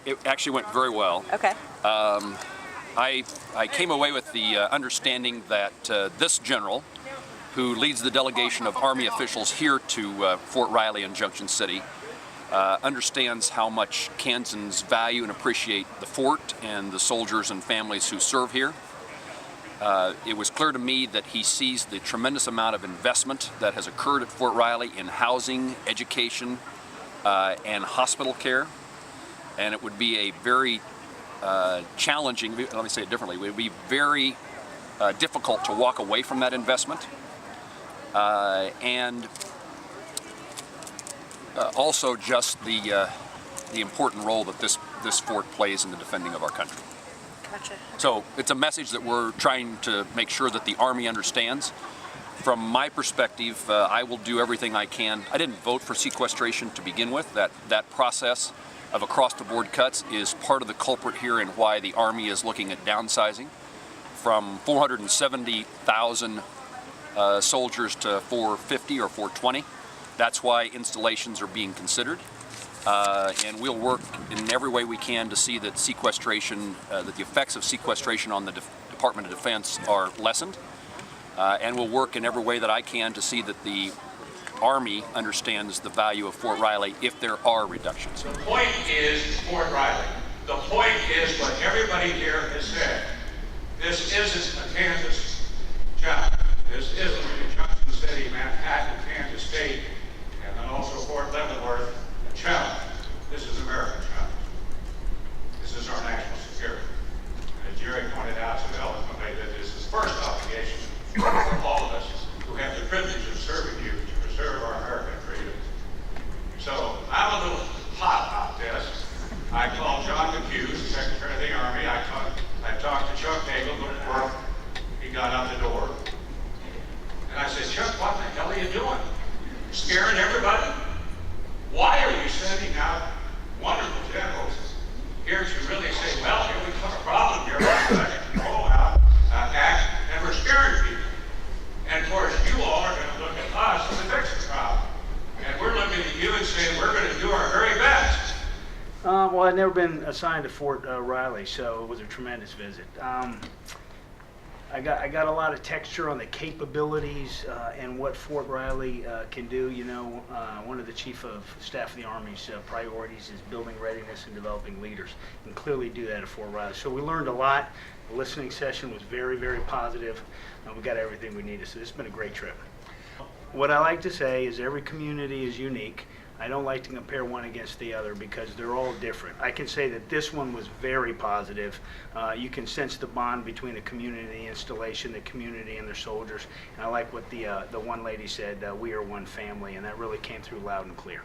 It actually went very well. Okay. I came away with the understanding that this general, who leads the delegation of Army officials here to Fort Riley in Junction City, understands how much Kansans value and appreciate the fort and the soldiers and families who serve here. It was clear to me that he sees the tremendous amount of investment that has occurred at Fort Riley in housing, education, and hospital care. And it would be a very challenging, let me say it differently, it would be very difficult to walk away from that investment. And also just the important role that this fort plays in the defending of our country. Gotcha. So it's a message that we're trying to make sure that the Army understands. From my perspective, I will do everything I can. I didn't vote for sequestration to begin with. That process of across-the-board cuts is part of the culprit here in why the Army is looking at downsizing from 470,000 soldiers to 450 or 420. That's why installations are being considered. And we'll work in every way we can to see that sequestration, that the effects of sequestration on the Department of Defense are lessened. And we'll work in every way that I can to see that the Army understands the value of Fort Riley if there are reductions. The point is Fort Riley. The point is what everybody here has said. This isn't a Kansas job. This isn't a Junction City, Manhattan, Kansas State, and then also Fort Leavenworth challenge. This is American challenge. This is our national security. And as Jerry pointed out so eloquently, that this is first obligation for all of us who have the privilege of serving you to preserve our American freedoms. So I'm a little hot about this. I called John McHugh, the Secretary of the Army. I talked to Chuck Nagel before he got out the door. And I said, Chuck, what the hell are you doing? Scaring everybody? Why are you sending out wonderful generals here to really say, well, here we have a problem here, we're going to roll out, act, and we're scaring people. And of course, you all are going to look at us to fix the problem. And we're looking at you and saying, we're going to do our very best. Well, I'd never been assigned to Fort Riley, so it was a tremendous visit. I got a lot of texture on the capabilities and what Fort Riley can do. You know, one of the Chief of Staff of the Army's priorities is building readiness and developing leaders, and clearly do that at Fort Riley. So we learned a lot. The listening session was very, very positive, and we got everything we needed. So this has been a great trip. What I like to say is every community is unique. I don't like to compare one against the other because they're all different. I can say that this one was very positive. You can sense the bond between the community and the installation, the community and their soldiers. And I like what the one lady said, we are one family, and that really came through loud and clear.